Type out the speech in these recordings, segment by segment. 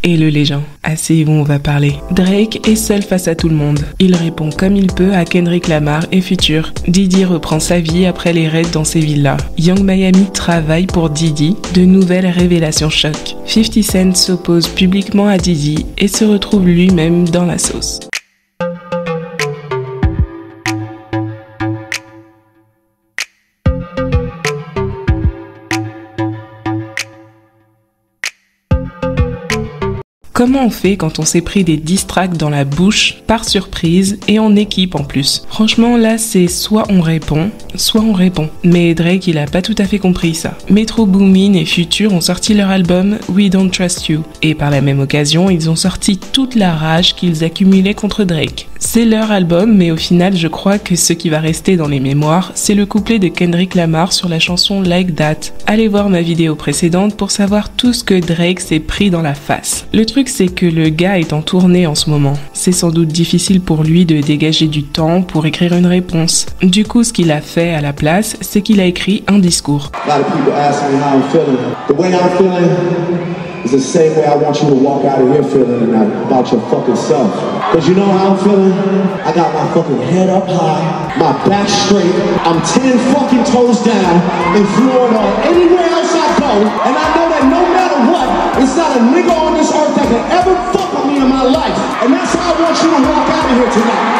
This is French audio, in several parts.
Et le légende. Asseyez-vous, on va parler. Drake est seul face à tout le monde. Il répond comme il peut à Kendrick Lamar et Future. Diddy reprend sa vie après les raids dans ses villas. Young Miami travaille pour Diddy. De nouvelles révélations choquent. 50 Cent s'oppose publiquement à Diddy et se retrouve lui-même dans la sauce. Comment on fait quand on s'est pris des diss tracks dans la bouche, par surprise, et en équipe en plus? Franchement, là, c'est soit on répond. Mais Drake, il a pas tout à fait compris ça. Metro Boomin et Future ont sorti leur album We Don't Trust You. Et par la même occasion, ils ont sorti toute la rage qu'ils accumulaient contre Drake. C'est leur album, mais au final, je crois que ce qui va rester dans les mémoires, c'est le couplet de Kendrick Lamar sur la chanson Like That. Allez voir ma vidéo précédente pour savoir tout ce que Drake s'est pris dans la face. Le truc, c'est que le gars est en tournée en ce moment. C'est sans doute difficile pour lui de dégager du temps pour écrire une réponse. Du coup, ce qu'il a fait à la place, c'est qu'il a écrit un discours. It's the same way I want you to walk out of here feeling about your fucking self. Cause you know how I'm feeling? I got my fucking head up high, my back straight, I'm 10 fucking toes down in Florida or anywhere else I go, and I know that no matter what, it's not a nigga on this earth that can ever fuck with me in my life. And that's how I want you to walk out of here tonight.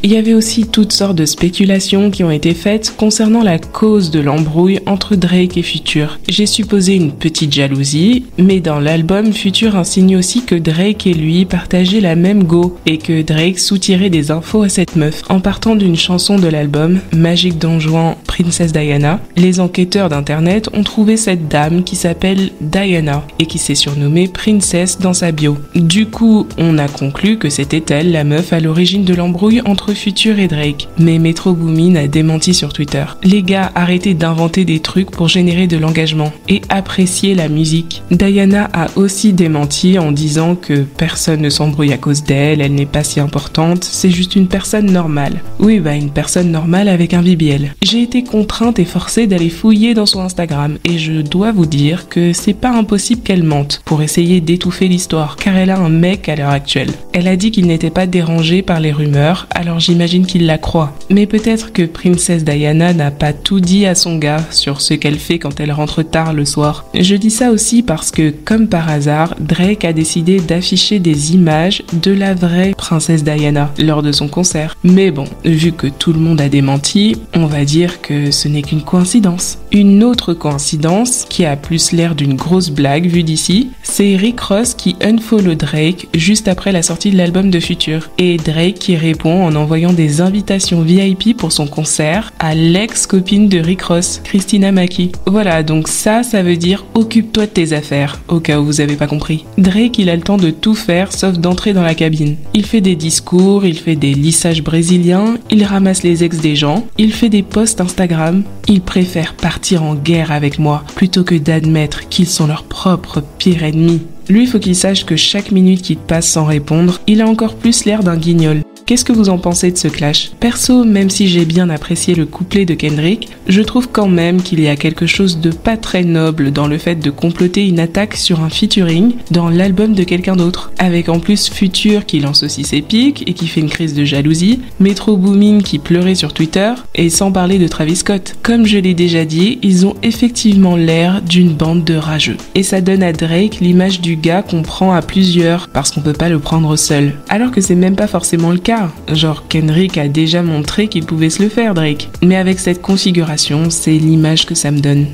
Il y avait aussi toutes sortes de spéculations qui ont été faites concernant la cause de l'embrouille entre Drake et Future. J'ai supposé une petite jalousie, mais dans l'album, Future insigne aussi que Drake et lui partageaient la même go et que Drake soutirait des infos à cette meuf. En partant d'une chanson de l'album, Magic Don Juan, Princess Diana, les enquêteurs d'internet ont trouvé cette dame qui s'appelle Diana et qui s'est surnommée Princess dans sa bio. Du coup, on a conclu que c'était elle la meuf à l'origine de l'embrouille entre Future et Drake, mais Metro Boomin a démenti sur Twitter. Les gars, arrêtez d'inventer des trucs pour générer de l'engagement et apprécier la musique. Diana a aussi démenti en disant que personne ne s'embrouille à cause d'elle, elle n'est pas si importante, c'est juste une personne normale. Oui, une personne normale avec un BBL. J'ai été contrainte et forcée d'aller fouiller dans son Instagram et je dois vous dire que c'est pas impossible qu'elle mente pour essayer d'étouffer l'histoire, car elle a un mec à l'heure actuelle. Elle a dit qu'il n'était pas dérangé par les rumeurs, alors j'imagine qu'il la croit. Mais peut-être que Princess Diana n'a pas tout dit à son gars sur ce qu'elle fait quand elle rentre tard le soir. Je dis ça aussi parce que, comme par hasard, Drake a décidé d'afficher des images de la vraie Princesse Diana lors de son concert. Mais bon, vu que tout le monde a démenti, on va dire que ce n'est qu'une coïncidence. Une autre coïncidence, qui a plus l'air d'une grosse blague vue d'ici, c'est Rick Ross qui unfollow Drake juste après la sortie de l'album de Future. Et Drake qui répond en envoyant des invitations VIP pour son concert à l'ex-copine de Rick Ross, Christina Mackie. Voilà, donc ça veut dire occupe-toi de tes affaires, au cas où vous avez pas compris. Drake, il a le temps de tout faire sauf d'entrer dans la cabine. Il fait des discours, il fait des lissages brésiliens, il ramasse les ex des gens, il fait des posts Instagram. Il préfère partir en guerre avec moi plutôt que d'admettre qu'ils sont leur propre pire ennemi. Lui, faut qu'il sache que chaque minute qu'il passe sans répondre, il a encore plus l'air d'un guignol. Qu'est-ce que vous en pensez de ce clash? Perso, même si j'ai bien apprécié le couplet de Kendrick, je trouve quand même qu'il y a quelque chose de pas très noble dans le fait de comploter une attaque sur un featuring dans l'album de quelqu'un d'autre. Avec en plus Future qui lance aussi ses pics et qui fait une crise de jalousie, Metro Boomin qui pleurait sur Twitter, et sans parler de Travis Scott. Comme je l'ai déjà dit, ils ont effectivement l'air d'une bande de rageux. Et ça donne à Drake l'image du gars qu'on prend à plusieurs parce qu'on peut pas le prendre seul. Alors que c'est même pas forcément le cas. Genre Kendrick a déjà montré qu'il pouvait se le faire, Drake. Mais avec cette configuration, c'est l'image que ça me donne.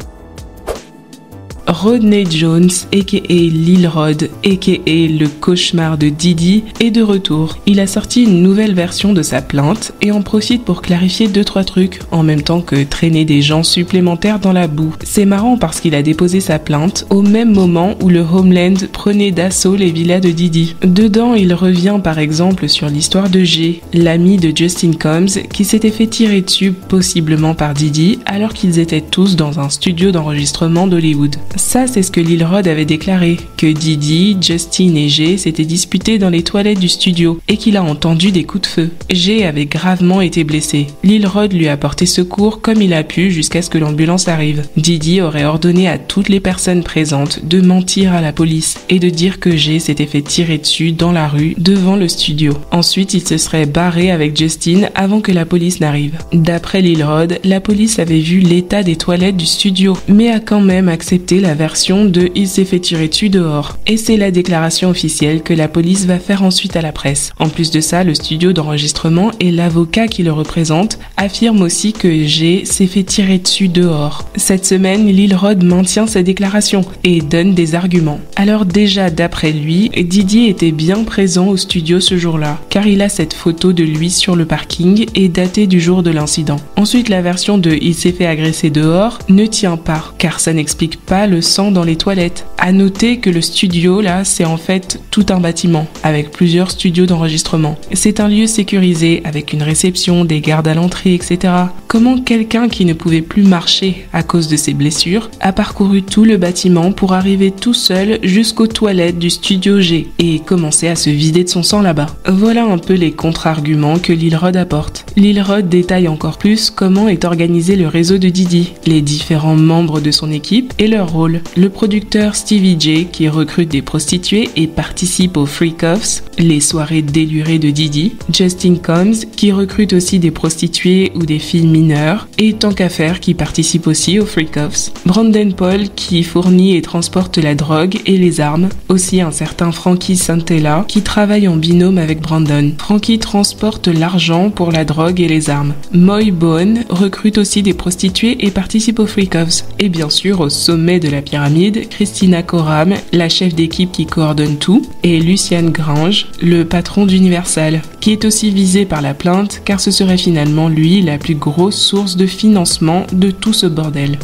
Rodney Jones, a.k.a. Lil Rod, a.k.a. le cauchemar de Diddy, est de retour. Il a sorti une nouvelle version de sa plainte et en profite pour clarifier 2-3 trucs, en même temps que traîner des gens supplémentaires dans la boue. C'est marrant parce qu'il a déposé sa plainte au même moment où le Homeland prenait d'assaut les villas de Diddy. Dedans, il revient par exemple sur l'histoire de G, l'ami de Justin Combs, qui s'était fait tirer dessus possiblement par Diddy alors qu'ils étaient tous dans un studio d'enregistrement d'Hollywood. Ça, c'est ce que Lil Rod avait déclaré, que Diddy, Justin et Jay s'étaient disputés dans les toilettes du studio et qu'il a entendu des coups de feu. Jay avait gravement été blessé. Lil Rod lui a porté secours comme il a pu jusqu'à ce que l'ambulance arrive. Diddy aurait ordonné à toutes les personnes présentes de mentir à la police et de dire que Jay s'était fait tirer dessus dans la rue devant le studio. Ensuite, il se serait barré avec Justin avant que la police n'arrive. D'après Lil Rod, la police avait vu l'état des toilettes du studio, mais a quand même accepté la version de « il s'est fait tirer dessus dehors ». Et c'est la déclaration officielle que la police va faire ensuite à la presse. En plus de ça, le studio d'enregistrement et l'avocat qui le représente affirment aussi que Jay s'est fait tirer dessus dehors. Cette semaine, Lil Rod maintient sa déclaration et donne des arguments. Alors déjà, d'après lui, Diddy était bien présent au studio ce jour-là, car il a cette photo de lui sur le parking et datée du jour de l'incident. Ensuite, la version de « il s'est fait agresser dehors » ne tient pas, car ça n'explique pas le sang dans les toilettes. À noter que le studio, là, c'est en fait tout un bâtiment, avec plusieurs studios d'enregistrement. C'est un lieu sécurisé, avec une réception, des gardes à l'entrée, etc. Comment quelqu'un qui ne pouvait plus marcher à cause de ses blessures a parcouru tout le bâtiment pour arriver tout seul jusqu'aux toilettes du studio G et commencer à se vider de son sang là-bas? Voilà un peu les contre-arguments que Lil Rod apporte. Lil Rod détaille encore plus comment est organisé le réseau de Diddy, les différents membres de son équipe et leur rôle. Le producteur Stevie J qui recrute des prostituées et participe aux Freak-Offs, les soirées délurées de Diddy. Justin Combs qui recrute aussi des prostituées ou des filles mineures, et tant qu'à faire qui participe aussi aux Freak-Offs. Brandon Paul qui fournit et transporte la drogue et les armes. Aussi un certain Frankie Santella qui travaille en binôme avec Brandon. Frankie transporte l'argent pour la drogue et les armes. Moy Bone recrute aussi des prostituées et participe aux Freak-Offs. Et bien sûr, au sommet de la pyramide, Christina Koram, la chef d'équipe qui coordonne tout, et Lucian Grange, le patron d'Universal, qui est aussi visé par la plainte car ce serait finalement lui la plus grosse source de financement de tout ce bordel.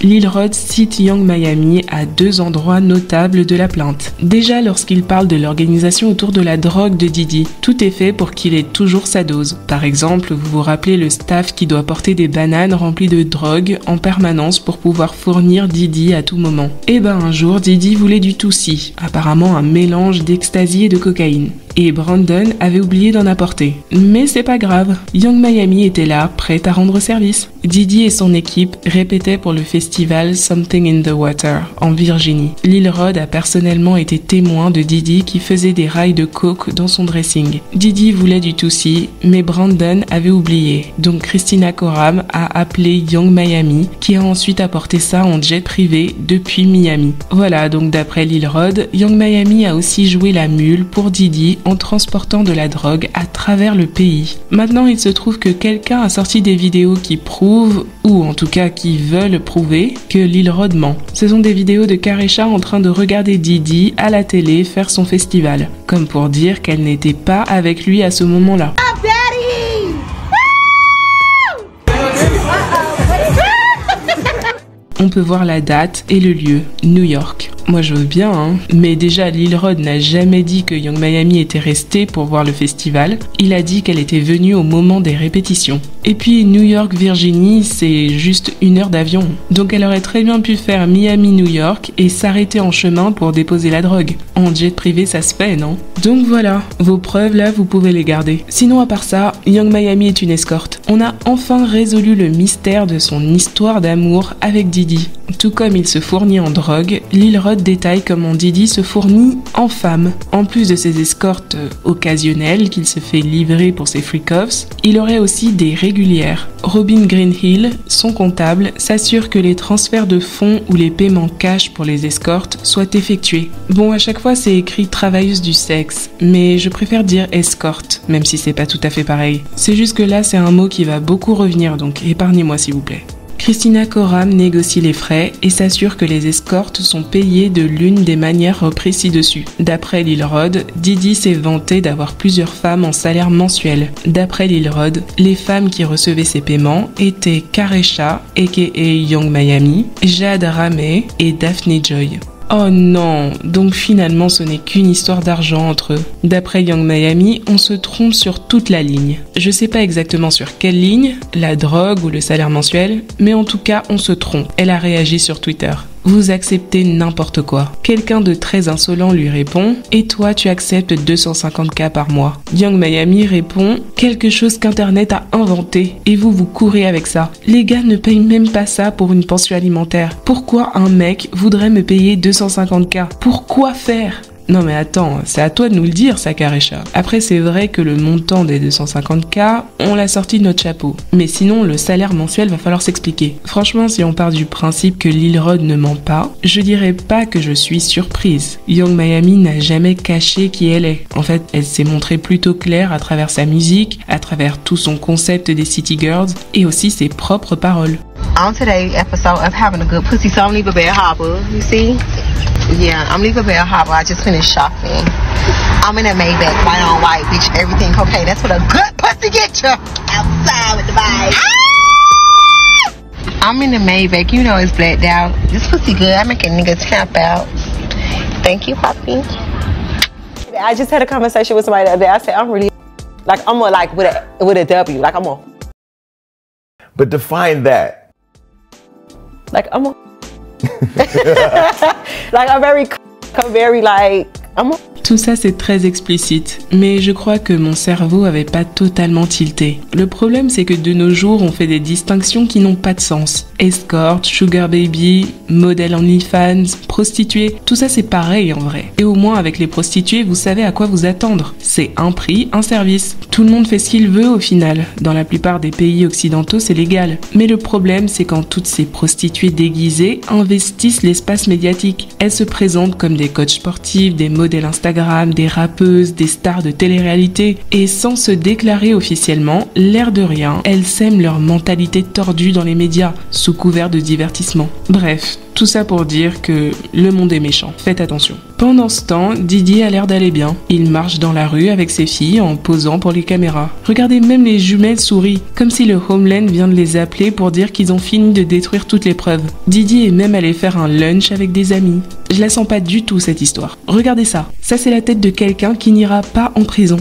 Lil Rod cite Young Miami à 2 endroits notables de la plainte. Déjà lorsqu'il parle de l'organisation autour de la drogue de Diddy, tout est fait pour qu'il ait toujours sa dose. Par exemple, vous vous rappelez le staff qui doit porter des bananes remplies de drogue en permanence pour pouvoir fournir Diddy à tout moment. Et un jour, Diddy voulait du Tootsie, apparemment un mélange d'ecstasy et de cocaïne. Et Brandon avait oublié d'en apporter. Mais c'est pas grave, Young Miami était là, prêt à rendre service. Diddy et son équipe répétaient pour le festival Something in the Water, en Virginie. Lil Rod a personnellement été témoin de Diddy qui faisait des rails de coke dans son dressing. Diddy voulait du Tootsie, mais Brandon avait oublié. Donc Christina Koram a appelé Young Miami, qui a ensuite apporté ça en jet privé depuis Miami. Voilà, donc d'après Lil Rod, Young Miami a aussi joué la mule pour Diddy en transportant de la drogue à travers le pays. Maintenant, il se trouve que quelqu'un a sorti des vidéos qui prouvent, ou en tout cas qui veulent prouver, que Lil Rod ment. Ce sont des vidéos de Karesha en train de regarder Diddy à la télé faire son festival, comme pour dire qu'elle n'était pas avec lui à ce moment-là. On peut voir la date et le lieu, New York. Moi je veux bien, hein. Mais déjà Lil Rod n'a jamais dit que Young Miami était restée pour voir le festival. Il a dit qu'elle était venue au moment des répétitions. Et puis New York, Virginie, c'est juste 1 heure d'avion. Donc elle aurait très bien pu faire Miami-New York et s'arrêter en chemin pour déposer la drogue. En jet privé ça se fait, non? Donc voilà, vos preuves là vous pouvez les garder. Sinon à part ça, Young Miami est une escorte. On a enfin résolu le mystère de son histoire d'amour avec Diddy. Tout comme il se fournit en drogue, Lil Rod détaille comment Diddy se fournit en femmes. En plus de ses escortes occasionnelles qu'il se fait livrer pour ses freak-offs, il aurait aussi des régulières. Robin Greenhill, son comptable, s'assure que les transferts de fonds ou les paiements cash pour les escortes soient effectués. Bon, à chaque fois c'est écrit travailleuse du sexe, mais je préfère dire escorte, même si c'est pas tout à fait pareil. C'est juste que là c'est un mot qui va beaucoup revenir, donc épargnez-moi s'il vous plaît. Christina Koram négocie les frais et s'assure que les escortes sont payées de l'une des manières reprises ci-dessus. D'après Lil Rod, Diddy s'est vanté d'avoir plusieurs femmes en salaire mensuel. D'après Lil Rod, les femmes qui recevaient ces paiements étaient Karesha, aka Young Miami, Jade Ramey et Daphne Joy. Oh non, donc finalement ce n'est qu'une histoire d'argent entre eux. D'après Young Miami, on se trompe sur toute la ligne. Je sais pas exactement sur quelle ligne, la drogue ou le salaire mensuel, mais en tout cas on se trompe. Elle a réagi sur Twitter. Vous acceptez n'importe quoi. Quelqu'un de très insolent lui répond « Et toi, tu acceptes 250K par mois ». Yung Miami répond « Quelque chose qu'Internet a inventé et vous courez avec ça. Les gars ne payent même pas ça pour une pension alimentaire. Pourquoi un mec voudrait me payer 250K? Pourquoi faire ?» Non mais attends, c'est à toi de nous le dire, Sakarecha. Après, c'est vrai que le montant des 250K, on l'a sorti de notre chapeau. Mais sinon, le salaire mensuel va falloir s'expliquer. Franchement, si on part du principe que Lil Rod ne ment pas, je dirais pas que je suis surprise. Yung Miami n'a jamais caché qui elle est. En fait, elle s'est montrée plutôt claire à travers sa musique, à travers tout son concept des City Girls et aussi ses propres paroles. On today's episode of Having a Good Pussy, so I'm leaving Bear Harbor, you see? Yeah, I'm leaving Bear Harbor. I just finished shopping. I'm in a Maybach, white on white, bitch, everything okay. That's what a good pussy get you. Outside with the vibe. I'm in the Maybach, you know it's blacked out. This pussy good, I make a nigga tap out. Thank you, Poppy. I just had a conversation with somebody the other day. I said, I'm really, like, I'm a, like, with a W, like, I'm a. But define that. Like, I'm a. Like, I'm very, like, I'm a. Tout ça c'est très explicite, mais je crois que mon cerveau avait pas totalement tilté. Le problème c'est que de nos jours on fait des distinctions qui n'ont pas de sens. Escort, sugar baby, modèle OnlyFans, prostituée, tout ça c'est pareil en vrai. Et au moins avec les prostituées vous savez à quoi vous attendre. C'est un prix, un service. Tout le monde fait ce qu'il veut au final. Dans la plupart des pays occidentaux c'est légal. Mais le problème c'est quand toutes ces prostituées déguisées investissent l'espace médiatique. Elles se présentent comme des coachs sportifs, des modèles Instagram, des rappeuses, des stars de télé-réalité et sans se déclarer officiellement, l'air de rien, elles sèment leur mentalité tordue dans les médias sous couvert de divertissement. Bref, tout ça pour dire que le monde est méchant, faites attention. Pendant ce temps, Diddy a l'air d'aller bien. Il marche dans la rue avec ses filles en posant pour les caméras. Regardez, même les jumelles sourient, comme si le Homeland vient de les appeler pour dire qu'ils ont fini de détruire toutes les preuves. Diddy est même allé faire un lunch avec des amis. Je la sens pas du tout cette histoire. Regardez ça. Ça c'est la tête de quelqu'un qui n'ira pas en prison.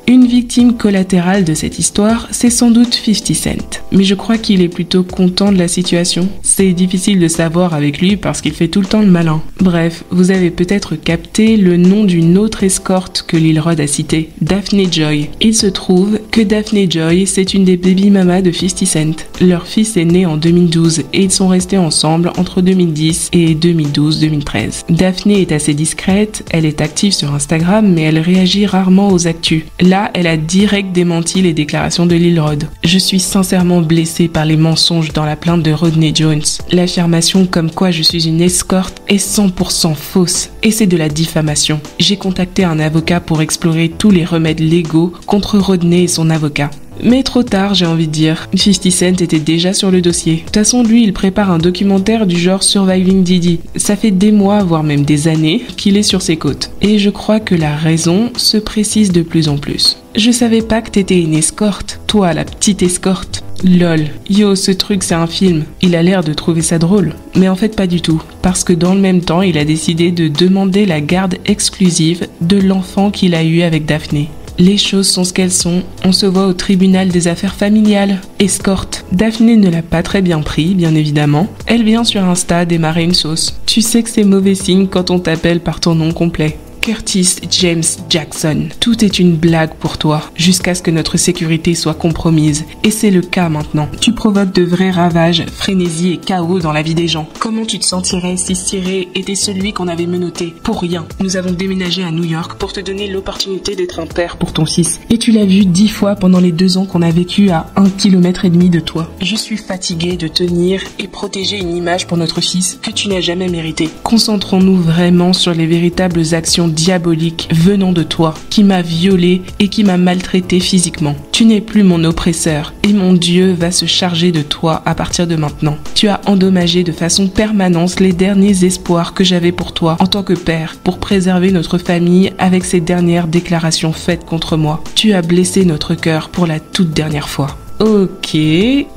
Une victime collatérale de cette histoire, c'est sans doute 50 Cent. Mais je crois qu'il est plutôt content de la situation. C'est difficile de savoir avec lui parce qu'il fait tout le temps le malin. Bref, vous avez peut-être capté le nom d'une autre escorte que Lil Rod a citée, Daphne Joy. Il se trouve que Daphne Joy, c'est une des baby mamas de 50 Cent. Leur fils est né en 2012 et ils sont restés ensemble entre 2010 et 2012-2013. Daphne est assez discrète, elle est active sur Instagram mais elle réagit rarement aux actus. Là, elle a direct démenti les déclarations de Lil Rod. Je suis sincèrement blessée par les mensonges dans la plainte de Rodney Jones. L'affirmation comme quoi je suis une escorte est 100% fausse et c'est de la diffamation. J'ai contacté un avocat pour explorer tous les remèdes légaux contre Rodney et son avocat. Mais trop tard, j'ai envie de dire. 50 Cent était déjà sur le dossier. De toute façon, lui, il prépare un documentaire du genre Surviving Diddy. Ça fait des mois, voire même des années, qu'il est sur ses côtes. Et je crois que la raison se précise de plus en plus. Je savais pas que t'étais une escorte. Toi, la petite escorte. Lol. Yo, ce truc, c'est un film. Il a l'air de trouver ça drôle. Mais en fait, pas du tout. Parce que dans le même temps, il a décidé de demander la garde exclusive de l'enfant qu'il a eu avec Daphne. Les choses sont ce qu'elles sont. On se voit au tribunal des affaires familiales. Escorte. Daphne ne l'a pas très bien pris, bien évidemment. Elle vient sur Insta démarrer une sauce. Tu sais que c'est mauvais signe quand on t'appelle par ton nom complet. Curtis James Jackson. Tout est une blague pour toi, jusqu'à ce que notre sécurité soit compromise. Et c'est le cas maintenant. Tu provoques de vrais ravages, frénésie et chaos dans la vie des gens. Comment tu te sentirais si Cyril était celui qu'on avait menotté? Pour rien. Nous avons déménagé à New York pour te donner l'opportunité d'être un père pour ton fils. Et tu l'as vu 10 fois pendant les 2 ans qu'on a vécu à 1,5 km de toi. Je suis fatiguée de tenir et protéger une image pour notre fils que tu n'as jamais mérité. Concentrons-nous vraiment sur les véritables actions diabolique venant de toi, qui m'a violée et qui m'a maltraité physiquement. Tu n'es plus mon oppresseur et mon Dieu va se charger de toi à partir de maintenant. Tu as endommagé de façon permanente les derniers espoirs que j'avais pour toi en tant que père, pour préserver notre famille avec ces dernières déclarations faites contre moi. Tu as blessé notre cœur pour la toute dernière fois. Ok,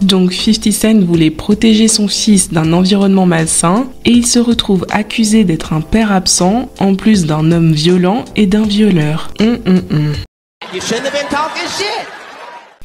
donc 50 Cent voulait protéger son fils d'un environnement malsain et il se retrouve accusé d'être un père absent en plus d'un homme violent et d'un violeur.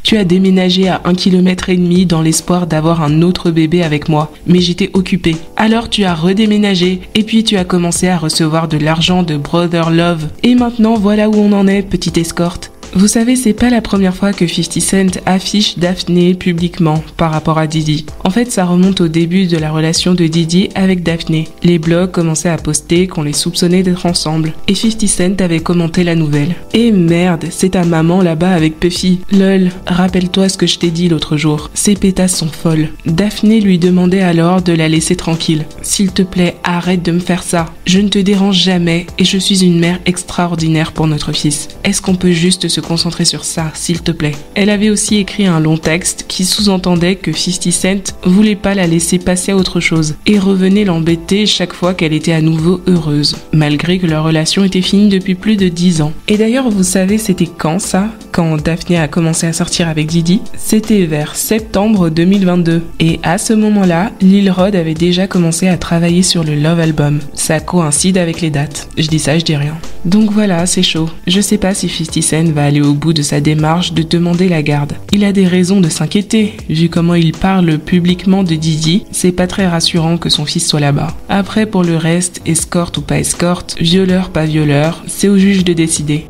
Tu as déménagé à 1,5 km dans l'espoir d'avoir un autre bébé avec moi, mais j'étais occupée. Alors tu as redéménagé et puis tu as commencé à recevoir de l'argent de Brother Love. Et maintenant voilà où on en est, petite escorte. Vous savez, c'est pas la première fois que 50 Cent affiche Daphné publiquement par rapport à Diddy. En fait, ça remonte au début de la relation de Diddy avec Daphné. Les blogs commençaient à poster qu'on les soupçonnait d'être ensemble. Et 50 Cent avait commenté la nouvelle. Et merde, c'est ta maman là-bas avec Puffy. Lol, rappelle-toi ce que je t'ai dit l'autre jour. Ces pétasses sont folles. Daphné lui demandait alors de la laisser tranquille. S'il te plaît, arrête de me faire ça. Je ne te dérange jamais et je suis une mère extraordinaire pour notre fils. Est-ce qu'on peut juste se concentrer sur ça, s'il te plaît. Elle avait aussi écrit un long texte qui sous-entendait que 50 Cent voulait pas la laisser passer à autre chose et revenait l'embêter chaque fois qu'elle était à nouveau heureuse, malgré que leur relation était finie depuis plus de 10 ans. Et d'ailleurs, vous savez, c'était quand ça? Quand Daphné a commencé à sortir avec Diddy? C'était vers septembre 2022. Et à ce moment-là, Lil Rod avait déjà commencé à travailler sur le Love Album. Ça coïncide avec les dates. Je dis ça, je dis rien. Donc voilà, c'est chaud. Je sais pas si 50 Cent va aller au bout de sa démarche de demander la garde. Il a des raisons de s'inquiéter, vu comment il parle publiquement de Diddy, c'est pas très rassurant que son fils soit là-bas. Après, pour le reste, escorte ou pas escorte, violeur pas violeur, c'est au juge de décider.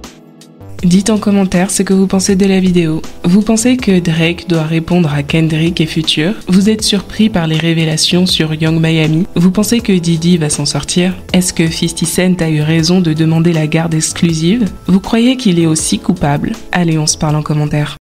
Dites en commentaire ce que vous pensez de la vidéo. Vous pensez que Drake doit répondre à Kendrick et Future? Vous êtes surpris par les révélations sur Young Miami? Vous pensez que Diddy va s'en sortir? Est-ce que 50 Cent a eu raison de demander la garde exclusive? Vous croyez qu'il est aussi coupable? Allez, on se parle en commentaire.